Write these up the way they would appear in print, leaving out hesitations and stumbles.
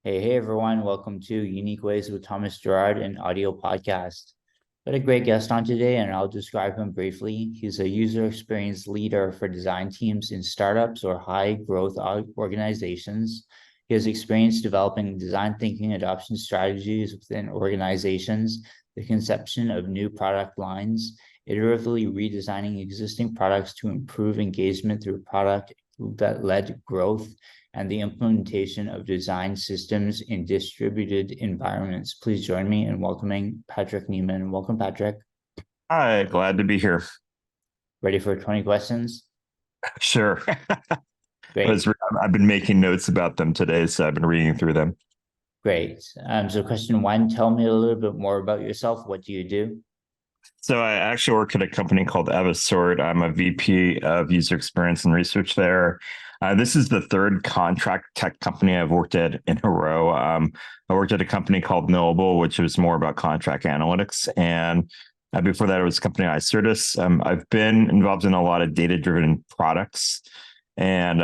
Hey everyone, welcome to Unique Ways with Thomas Gerard, an audio podcast. Got a great guest on today, and I'll describe him briefly. He's a user experience leader for design teams in startups or high growth organizations. He has experience developing design thinking adoption strategies within organizations, the conception of new product lines, iteratively redesigning existing products to improve engagement through product that led growth, and the implementation of design systems in distributed environments. Please join me in welcoming Patrick Newman. Welcome, Patrick. Hi, glad to be here. Ready for 20 questions? Sure. Great, I've been making notes about them today, so I've been reading through them. great. So question one, tell me a little bit more about yourself. What do you do? So I actually work at a company called Evisort. I'm a VP of user experience and research there. This is the third contract tech company I've worked at in a row. I worked at a company called Knowable, which was more about contract analytics. And before that, it was a company Icertis. I've been involved in a lot of data-driven products. And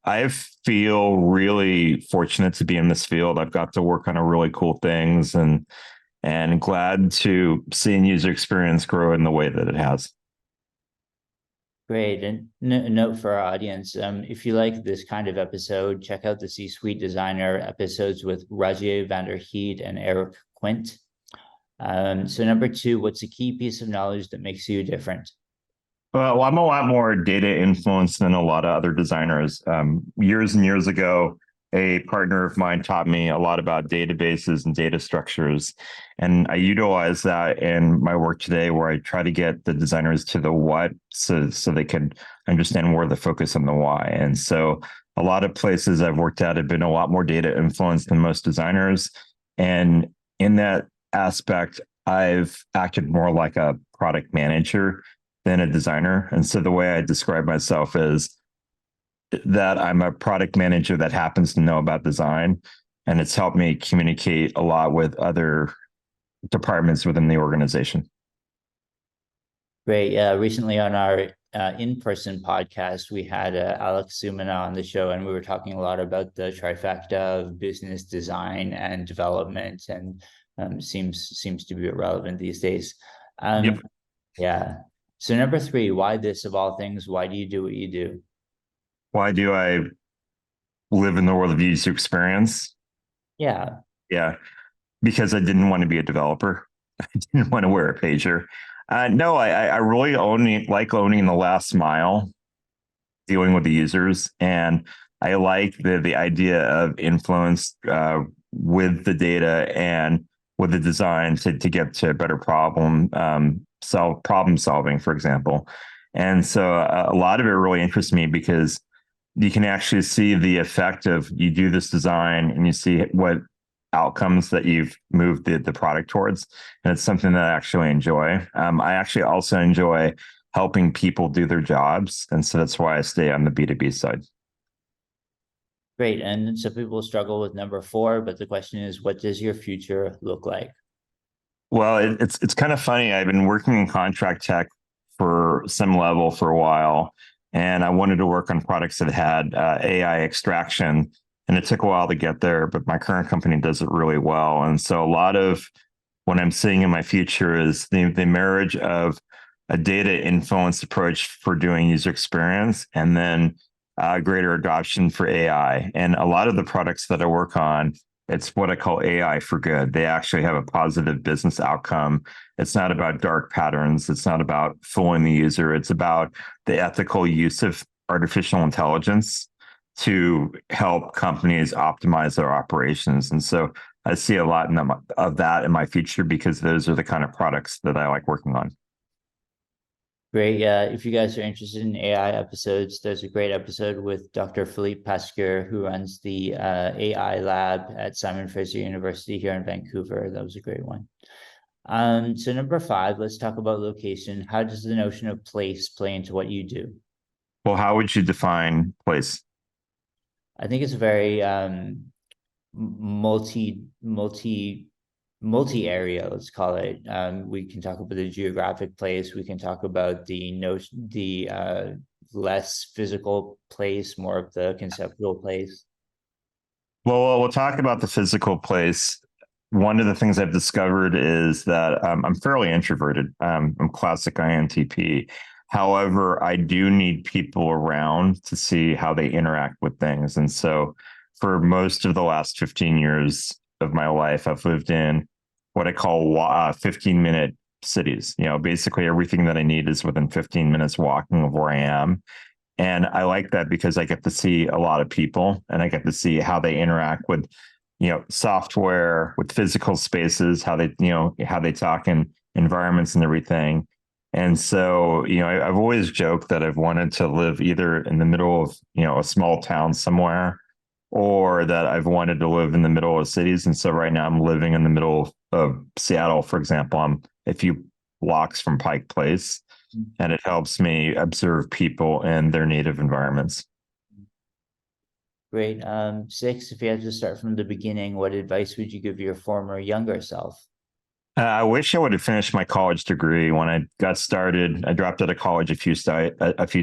I feel really fortunate to be in this field. I've got to work on a really cool things and glad to see user experience grow in the way that it has. Great. And note for our audience, if you like this kind of episode, check out the C-Suite Designer episodes with Rajay Vanderheed and Eric Quint. So number two, what's a key piece of knowledge that makes you different? Well, I'm a lot more data influenced than a lot of other designers. Years and years ago, a partner of mine taught me a lot about databases and data structures. And I utilize that in my work today, where I try to get the designers to the what so they can understand where the focus on the why. And so a lot of places I've worked at have been a lot more data influenced than most designers. And in that aspect, I've acted more like a product manager than a designer. And so the way I describe myself is that I'm a product manager that happens to know about design. And it's helped me communicate a lot with other departments within the organization. Great. Yeah, recently on our in-person podcast, we had Alex Sumina on the show, and we were talking a lot about the trifecta of business design and development, and seems to be relevant these days. Yep. Yeah. So number three, why this of all things? Why do you do what you do? Why do I live in the world of user experience? Yeah. Yeah, because I didn't want to be a developer. I didn't want to wear a pager. No, I really like owning the last mile, dealing with the users, and I like the idea of influence with the data and with the design to get to a better problem solving, for example. And so a lot of it really interests me because you can actually see the effect of you do this design and you see what outcomes that you've moved the product towards. And it's something that I actually enjoy. I actually also enjoy helping people do their jobs. And so that's why I stay on the B2B side. Great. And some people struggle with number four, but the question is, what does your future look like? Well, it's kind of funny. I've been working in contract tech for some level for a while, and I wanted to work on products that had AI extraction, and it took a while to get there. But my current company does it really well, and so a lot of what I'm seeing in my future is the marriage of a data influenced approach for doing user experience, and then greater adoption for AI. And a lot of the products that I work on, it's what I call AI for good. They actually have a positive business outcome. It's not about dark patterns. It's not about fooling the user. It's about the ethical use of artificial intelligence to help companies optimize their operations. And so I see a lot of that in my future because those are the kind of products that I like working on. Great. Yeah. If you guys are interested in AI episodes, there's a great episode with Dr. Philippe Pasquier, who runs the AI lab at Simon Fraser University here in Vancouver. That was a great one. So number five, let's talk about location. How does the notion of place play into what you do? Well, how would you define place? I think it's a very multi area, let's call it. We can talk about the geographic place. We can talk about the notion, the less physical place, more of the conceptual place. Well, we'll talk about the physical place. One of the things I've discovered is that I'm fairly introverted. I'm classic INTP. However, I do need people around to see how they interact with things. And so for most of the last 15 years of my life, I've lived in what I call 15-minute cities. Basically everything that I need is within 15 minutes walking of where I am. And I like that because I get to see a lot of people and I get to see how they interact with, software, with physical spaces, how they talk in environments and everything. And so, I've always joked that I've wanted to live either in the middle of, a small town somewhere, or that I've wanted to live in the middle of cities. And so right now I'm living in the middle of Seattle, for example. I'm a few blocks from Pike Place, and it helps me observe people in their native environments. Great. Six, if you had to start from the beginning, what advice would you give your former younger self? I wish I would have finished my college degree when I got started. I dropped out of college a few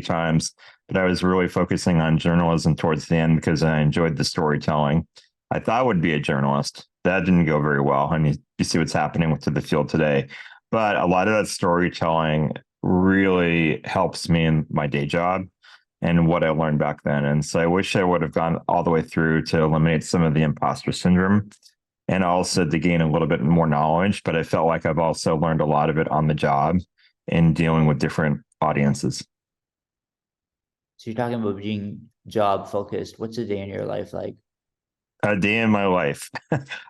times, but I was really focusing on journalism towards the end because I enjoyed the storytelling. I thought I would be a journalist. That didn't go very well. I mean, you see what's happening with the field today. But a lot of that storytelling really helps me in my day job and what I learned back then. And so I wish I would have gone all the way through to eliminate some of the imposter syndrome and also to gain a little bit more knowledge. But I felt like I've also learned a lot of it on the job in dealing with different audiences. So you're talking about being job focused. What's a day in your life like? A day in my life.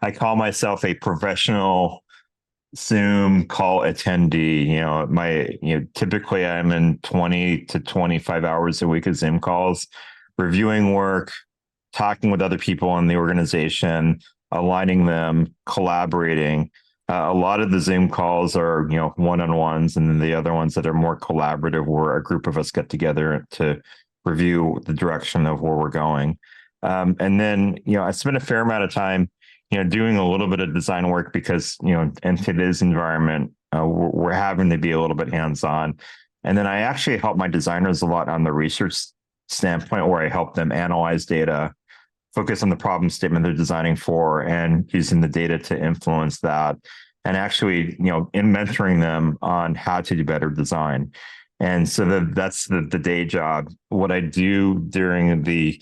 I call myself a professional Zoom call attendee. Typically I'm in 20 to 25 hours a week of Zoom calls, reviewing work, talking with other people in the organization, aligning them, collaborating. A lot of the Zoom calls are, one-on-ones, and then the other ones that are more collaborative, where a group of us get together to review the direction of where we're going. And then, I spent a fair amount of time, doing a little bit of design work because, in today's environment, we're having to be a little bit hands-on. And then I actually help my designers a lot on the research standpoint, where I help them analyze data, focus on the problem statement they're designing for, and using the data to influence that, and actually, in mentoring them on how to do better design. And so that's the day job. What I do during the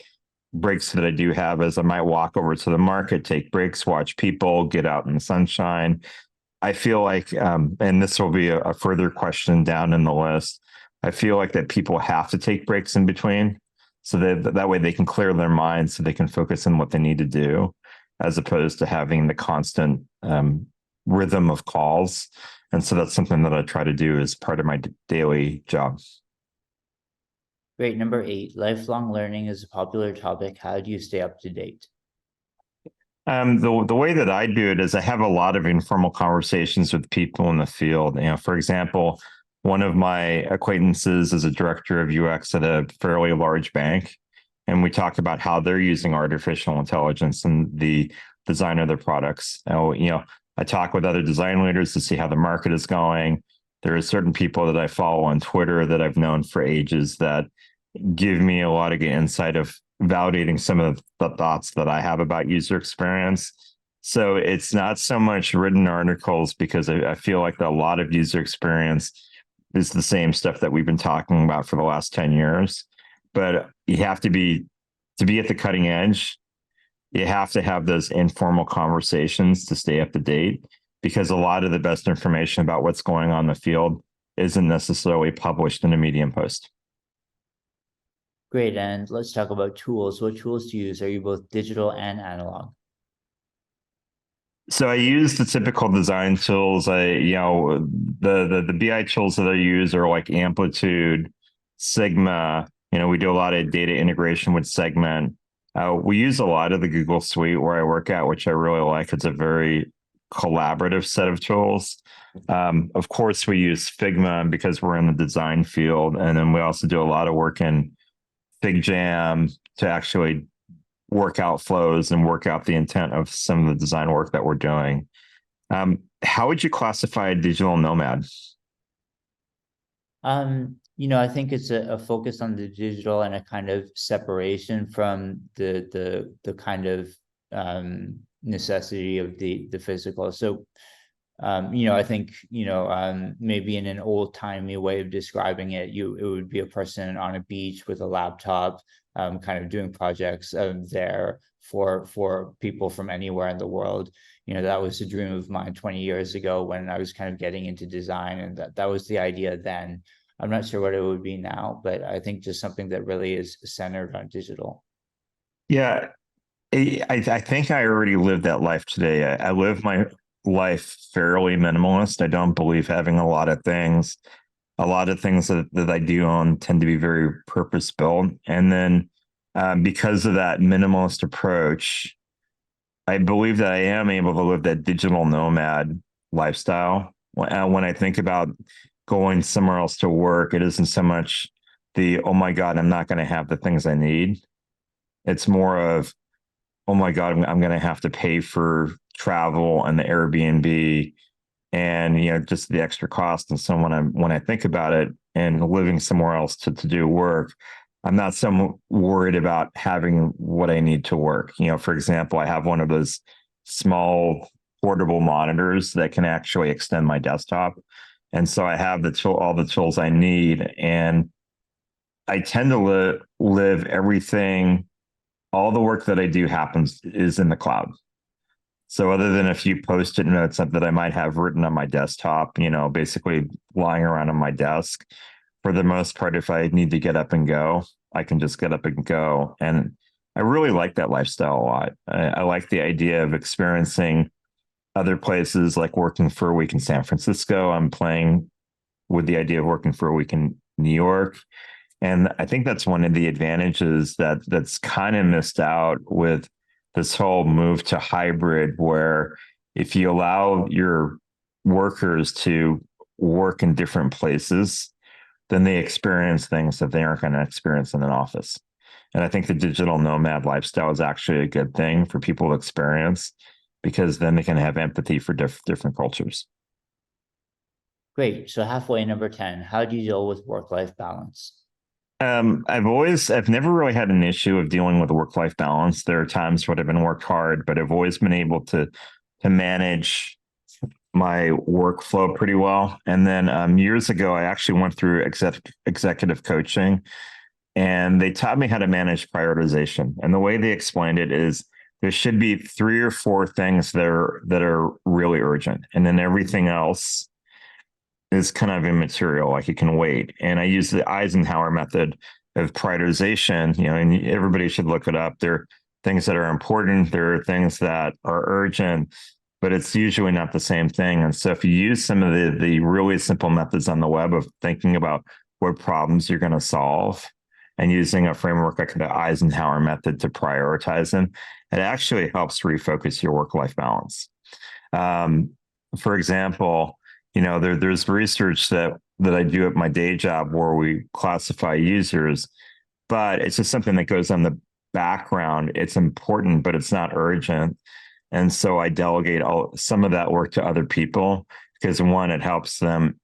breaks that I do have is I might walk over to the market, take breaks, watch people, get out in the sunshine. I feel like, and this will be a further question down in the list, I feel like that people have to take breaks in between, so that way they can clear their minds, so they can focus on what they need to do, as opposed to having the constant rhythm of calls. And so that's something that I try to do as part of my daily job. Great. Number eight, lifelong learning is a popular topic. How do you stay up to date? The way that I do it is I have a lot of informal conversations with people in the field. For example, one of my acquaintances is a director of UX at a fairly large bank, and we talk about how they're using artificial intelligence in the design of their products. I talk with other design leaders to see how the market is going. There are certain people that I follow on Twitter that I've known for ages that give me a lot of good insight of validating some of the thoughts that I have about user experience. So it's not so much written articles, because I feel like a lot of user experience is the same stuff that we've been talking about for the last 10 years. But you have to be at the cutting edge. You have to have those informal conversations to stay up to date, because a lot of the best information about what's going on in the field isn't necessarily published in a Medium post. Great. And let's talk about tools. What tools do you use? Are you both digital and analog? So I use the typical design tools. The BI tools that I use are like Amplitude, Sigma. We do a lot of data integration with Segment. We use a lot of the Google Suite where I work at, which I really like. It's a very collaborative set of tools. Of course, we use Figma because we're in the design field, and then we also do a lot of work in FigJam to actually work out flows and work out the intent of some of the design work that we're doing. How would you classify a digital nomad? I think it's a focus on the digital and a kind of separation from the kind of necessity of the physical. So I think, maybe in an old timey way of describing it, it would be a person on a beach with a laptop, kind of doing projects there for people from anywhere in the world. That was a dream of mine 20 years ago when I was kind of getting into design, and that was the idea then. I'm not sure what it would be now, but I think just something that really is centered on digital. Yeah, I think I already lived that life today. I live my life fairly minimalist. I don't believe having a lot of things. A lot of things that I do own tend to be very purpose built. And then because of that minimalist approach, I believe that I am able to live that digital nomad lifestyle. When I think about going somewhere else to work, it isn't so much oh my God, I'm not going to have the things I need. It's more of, oh my God, I'm going to have to pay for travel and the Airbnb and just the extra cost. And so when I think about it and living somewhere else to do work, I'm not so worried about having what I need to work. For example, I have one of those small portable monitors that can actually extend my desktop. And so I have all the tools I need. And I tend to live everything, all the work that I do is in the cloud. So other than a few post-it notes that I might have written on my desktop, basically lying around on my desk, for the most part, if I need to get up and go, I can just get up and go. And I really like that lifestyle a lot. I like the idea of experiencing other places, like working for a week in San Francisco. I'm playing with the idea of working for a week in New York. And I think that's one of the advantages that's kind of missed out with this whole move to hybrid, where if you allow your workers to work in different places, then they experience things that they aren't going to experience in an office. And I think the digital nomad lifestyle is actually a good thing for people to experience, because then they can have empathy for different cultures. Great. So halfway, number 10, how do you deal with work-life balance? I've never really had an issue of dealing with work-life balance. There are times when I've been worked hard, but I've always been able to manage my workflow pretty well. And then years ago, I actually went through executive coaching, and they taught me how to manage prioritization. And the way they explained it is there should be 3 or 4 things that are really urgent, and then everything else is kind of immaterial, like it can wait. And I use the Eisenhower method of prioritization, and everybody should look it up. There are things that are important, there are things that are urgent, but it's usually not the same thing. And so if you use some of the really simple methods on the web of thinking about what problems you're going to solve and using a framework like the Eisenhower method to prioritize them, it actually helps refocus your work-life balance. For example, there's research that I do at my day job where we classify users, but it's just something that goes on the background. It's important, but it's not urgent. And so I delegate some of that work to other people, because one, it helps them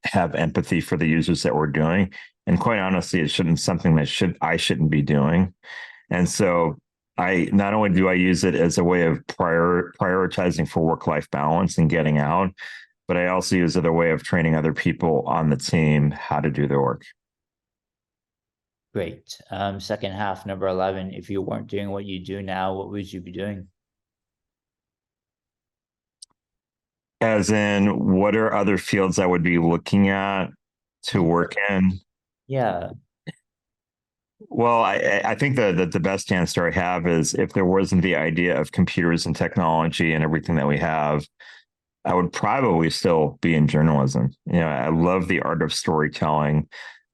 have empathy for the users that we're doing. And quite honestly, it shouldn't something that I shouldn't be doing. And so I not only do I use it as a way of prioritizing for work-life balance and getting out, but I also use it as a way of training other people on the team how to do their work. Great. Second half, number 11, if you weren't doing what you do now, what would you be doing? As in, what are other fields I would be looking at to work in? Yeah. Well, I think that the best answer I have is, if there wasn't the idea of computers and technology and everything that we have, I would probably still be in journalism. I love the art of storytelling.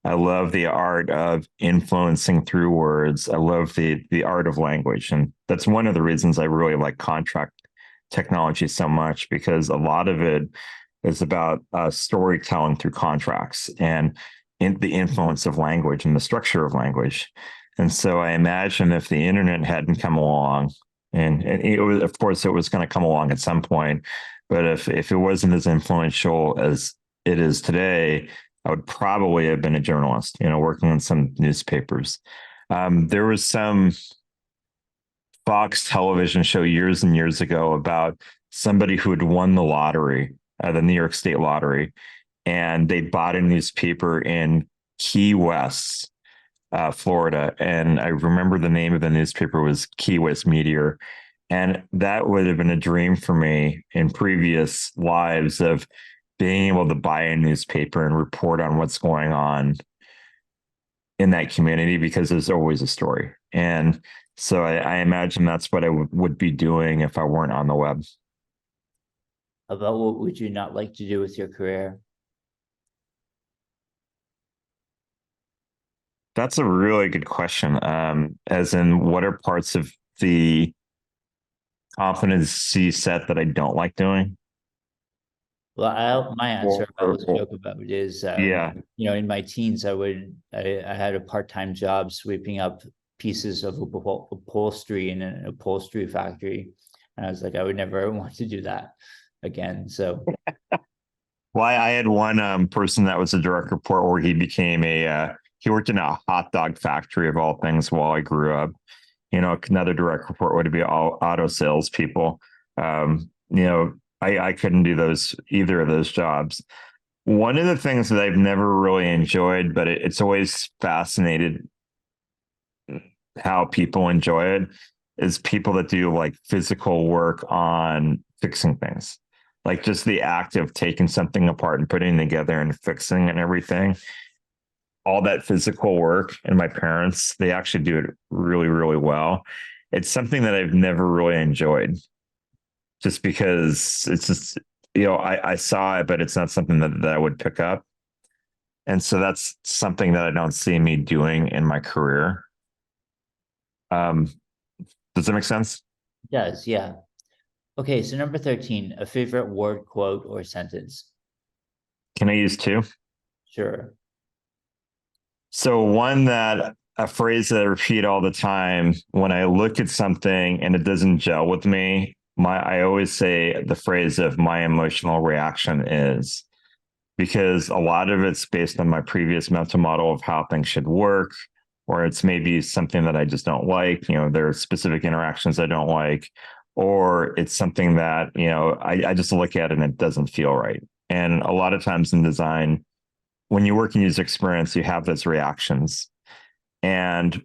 I love the art of influencing through words. I love the art of language. And that's one of the reasons I really like contract technology so much, because a lot of it is about storytelling through contracts and the influence of language and the structure of language. And so I imagine if the internet hadn't come along, and it was, of course, it was going to come along at some point, but if it wasn't as influential as it is today, I would probably have been a journalist, working on some newspapers. There was some Fox television show years and years ago about somebody who had won the lottery, the New York State lottery, and they bought a newspaper in Key West, Florida. And I remember the name of the newspaper was Key West Meteor. And that would have been a dream for me in previous lives of being able to buy a newspaper and report on what's going on in that community, because there's always a story. And so I imagine that's what I would be doing if I weren't on the web. About what would you not like to do with your career? That's a really good question. As in, what are parts of the competency set that I don't like doing? Well, my answer I always Or joke about it is, yeah. in my teens, I had a part-time job sweeping up pieces of upholstery in an upholstery factory. And I was like, I would never want to do that again. So Well, I had one person that was a direct report where he became he worked in a hot dog factory of all things while I grew up. Another direct report would be all auto salespeople. I couldn't do either of those jobs. One of the things that I've never really enjoyed, but it's always fascinated how people enjoy it, is people that do like physical work on fixing things. Like just the act of taking something apart and putting it together and fixing and everything. All that physical work, and my parents, they actually do it really, really well. It's something that I've never really enjoyed, just because it's just, I saw it, but it's not something that I would pick up. And so that's something that I don't see me doing in my career. Um, does that make sense? it does, yeah. Okay, so number 13, a favorite word, quote, or sentence. Can I use two? Sure. So a phrase that I repeat all the time when I look at something and it doesn't gel with me, I always say the phrase of my emotional reaction is, because a lot of it's based on my previous mental model of how things should work, or it's maybe something that I just don't like. There are specific interactions I don't like, or it's something that, I just look at it and it doesn't feel right. And a lot of times in design, when you work in user experience, you have those reactions. And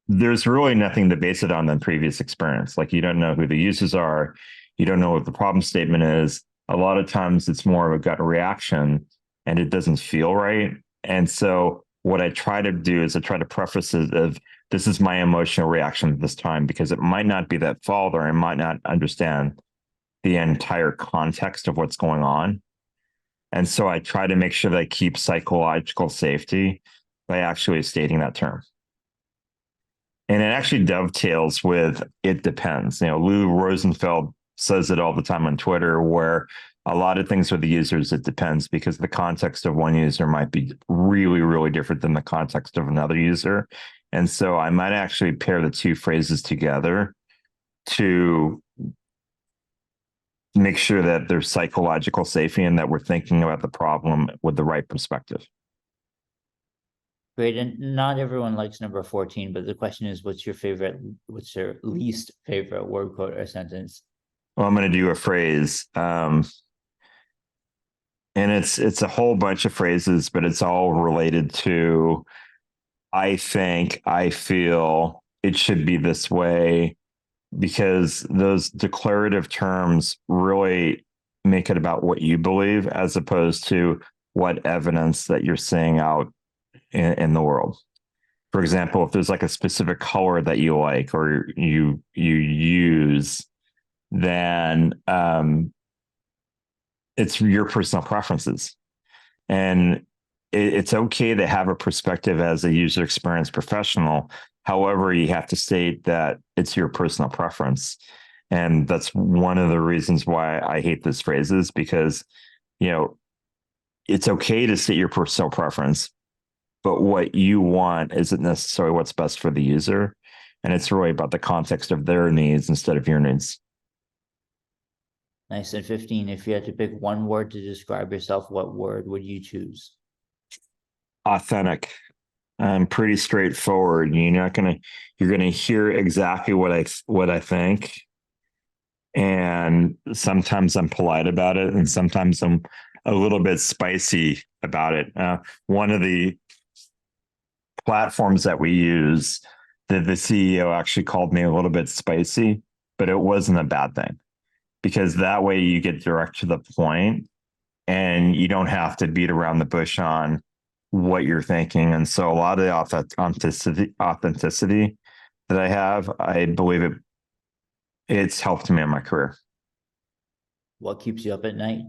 there's really nothing to base it on than previous experience. Like, you don't know who the users are, you don't know what the problem statement is. A lot of times it's more of a gut reaction and it doesn't feel right. And so what I try to do is I try to preface it of, this is my emotional reaction at this time, because it might not be that fault, or I might not understand the entire context of what's going on. And so I try to make sure that I keep psychological safety by actually stating that term. And it actually dovetails with it depends. Lou Rosenfeld says it all the time on Twitter, where a lot of things with the users, it depends, because the context of one user might be really, really different than the context of another user. And so I might actually pair the two phrases together to make sure that there's psychological safety and that we're thinking about the problem with the right perspective. Great. And not everyone likes number 14, but the question is, what's your least favorite word, quote, or sentence? Well, I'm going to do a phrase. And it's a whole bunch of phrases, but it's all related to, I think, I feel, it should be this way, because those declarative terms really make it about what you believe, as opposed to what evidence that you're seeing out in the world. For example, if there's like a specific color that you like or you use, then it's your personal preferences. And it's okay to have a perspective as a user experience professional. However, you have to state that it's your personal preference. And that's one of the reasons why I hate these phrases, because, it's okay to state your personal preference, but what you want isn't necessarily what's best for the user. And it's really about the context of their needs instead of your needs. Nice. And 15, if you had to pick one word to describe yourself, what word would you choose? Authentic. pretty straightforward. You're gonna hear exactly what I think, and sometimes I'm polite about it, and sometimes I'm a little bit spicy about it. One of the platforms that we use, the CEO actually called me a little bit spicy, but it wasn't a bad thing because that way you get direct to the point and you don't have to beat around the bush on what you're thinking. And so a lot of the authenticity that I have, I believe it's helped me in my career. What keeps you up at night?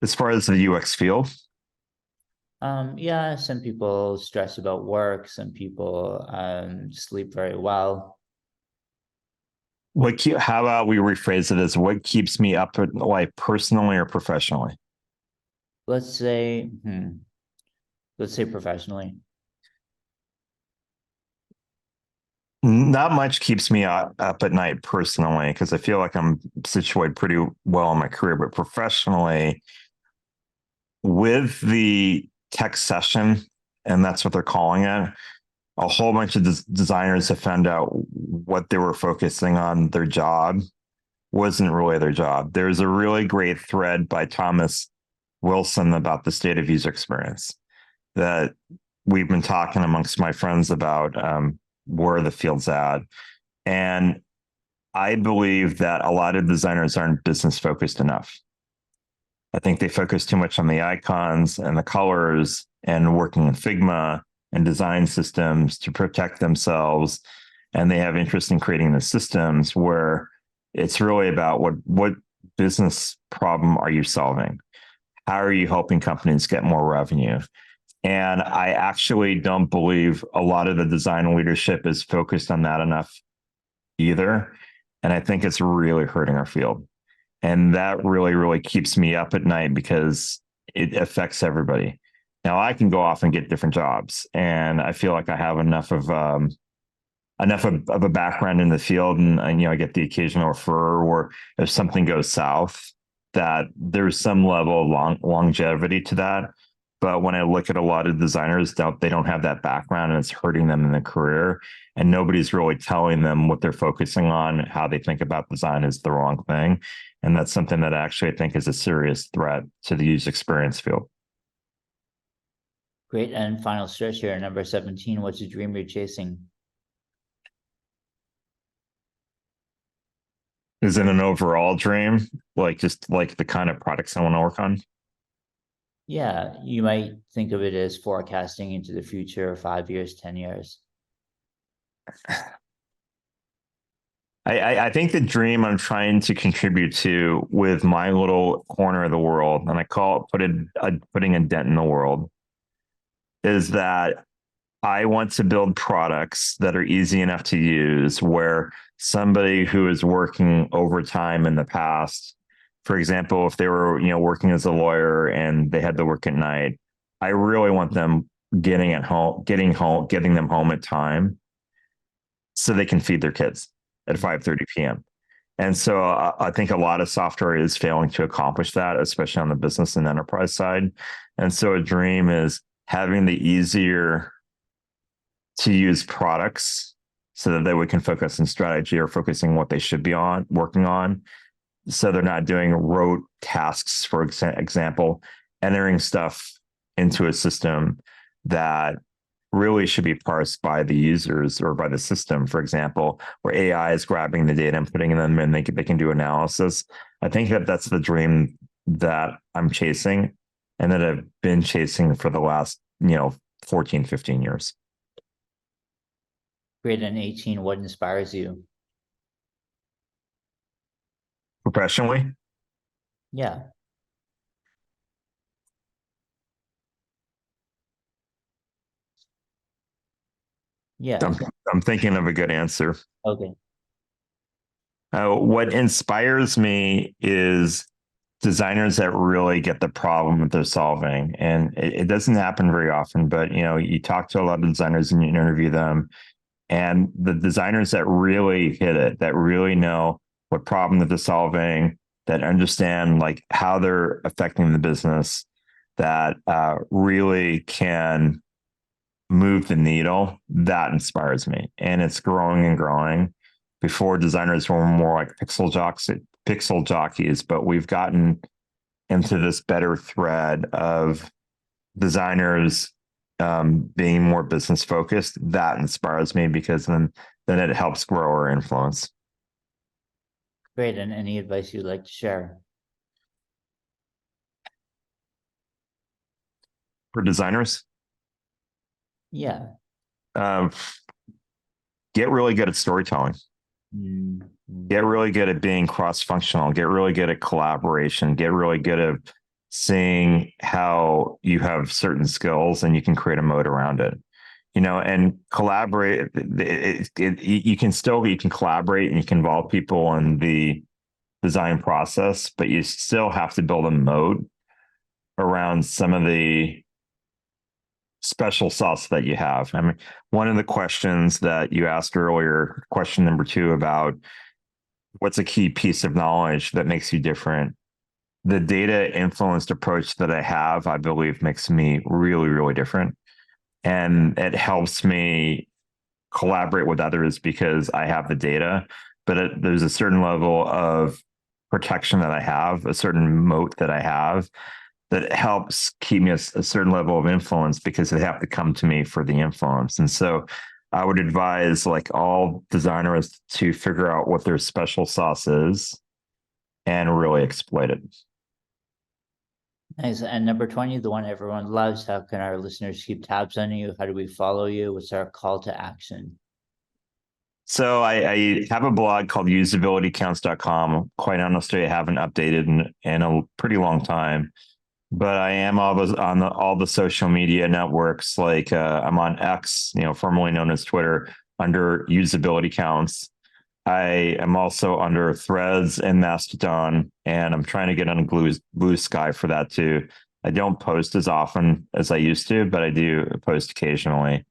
As far as the UX field, Yeah, some people stress about work, some people sleep very well. how about we rephrase it as what keeps me up at like personally or professionally? Let's say, let's say professionally. Not much keeps me up at night personally because I feel like I'm situated pretty well in my career, but professionally, with the tech session, and that's what they're calling it, a whole bunch of designers have found out what they were focusing on their job wasn't really their job. There's a really great thread by Thomas Wilson about the state of user experience that we've been talking amongst my friends about where the field's at. And I believe that a lot of designers aren't business focused enough. I think they focus too much on the icons and the colors and working in Figma and design systems to protect themselves. And they have interest in creating the systems where it's really about what business problem are you solving? How are you helping companies get more revenue? And I actually don't believe a lot of the design leadership is focused on that enough either. And I think it's really hurting our field. And that really, really keeps me up at night because it affects everybody. Now I can go off and get different jobs, and I feel like I have enough of a background in the field, and I get the occasional referral, or if something goes south, that there's some level of longevity to that. But when I look at a lot of designers, they don't have that background, and it's hurting them in their career. And nobody's really telling them what they're focusing on, how they think about design is the wrong thing. And that's something that actually I think is a serious threat to the user experience field. Great. And final stretch here, number 17. What's the dream you're chasing? Is it an overall dream? Like just like the kind of products I want to work on? Yeah, you might think of it as forecasting into the future, 5 years, 10 years. I think the dream I'm trying to contribute to with my little corner of the world, and I call it putting a dent in the world, is that I want to build products that are easy enough to use where somebody who is working overtime in the past, for example, if they were, working as a lawyer and they had to work at night, I really want them getting them home at time so they can feed their kids at 5:30 p.m. And so I think a lot of software is failing to accomplish that, especially on the business and enterprise side. And so a dream is having the easier to use products so that we can focus on strategy or focusing what they should be working on. So they're not doing rote tasks, for example, entering stuff into a system that really should be parsed by the users or by the system, for example, where AI is grabbing the data and putting them in, they can do analysis. I think that's the dream that I'm chasing and that I've been chasing for the last, 14, 15 years. Great. And 18, what inspires you? Professionally, Yeah. Yeah. I'm thinking of a good answer. Okay. What inspires me is designers that really get the problem that they're solving. And it doesn't happen very often, but you talk to a lot of designers and you interview them, and the designers that really hit it, that really know what problem that they're solving, that understand like how they're affecting the business, that really can move the needle, that inspires me. And it's growing and growing. Before, designers were more like pixel jockeys, but we've gotten into this better thread of designers being more business focused. That inspires me because then it helps grow our influence. Great. And any advice you'd like to share? For designers, Yeah. uh, get really good at storytelling. Mm-hmm. Get really good at being cross-functional. Get really good at collaboration. Get really good at seeing how you have certain skills and you can create a mode around it. And collaborate. You can collaborate and you can involve people in the design process, but you still have to build a mode around some of the special sauce that you have. I mean, one of the questions that you asked earlier, question number 2, about what's a key piece of knowledge that makes you different? The data influenced approach that I have, I believe, makes me really, really different. And it helps me collaborate with others because I have the data, but there's a certain level of protection that I have, a certain moat that I have that helps keep me a certain level of influence because they have to come to me for the influence. And so I would advise like all designers to figure out what their special sauce is and really exploit it. Nice. And number 20, the one everyone loves. How can our listeners keep tabs on you? How do we follow you? What's our call to action? So I have a blog called usabilitycounts.com. Quite honestly, I haven't updated in a pretty long time, but I am always on all the social media networks. Like I'm on X, formerly known as Twitter, under usability counts. I am also under Threads and Mastodon, and I'm trying to get on Blue Sky for that too. I don't post as often as I used to, but I do post occasionally.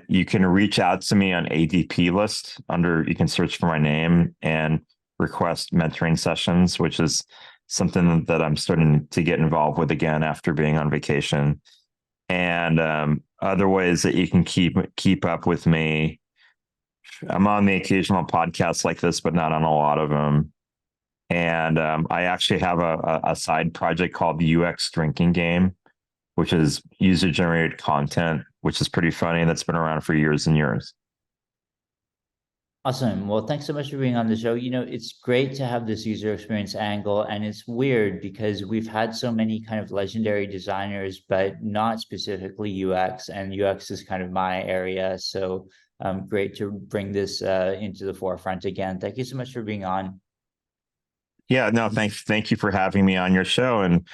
You can reach out to me on ADP list you can search for my name and request mentoring sessions, which is something that I'm starting to get involved with again after being on vacation. And other ways that you can keep up with me. I'm on the occasional podcast like this, but not on a lot of them. And I actually have a side project called the UX Drinking Game, which is user generated content, which is pretty funny. That's been around for years and years. Awesome. Well, thanks so much for being on the show. It's great to have this user experience angle, and it's weird because we've had so many kind of legendary designers, but not specifically UX, and UX is kind of my area. So great to bring this into the forefront again. Thank you so much for being on Yeah, no, thank you for having me on your show. And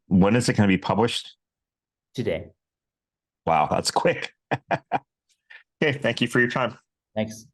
when is it going to be published? today. Wow, that's quick. Okay, thank you for your time. Thanks.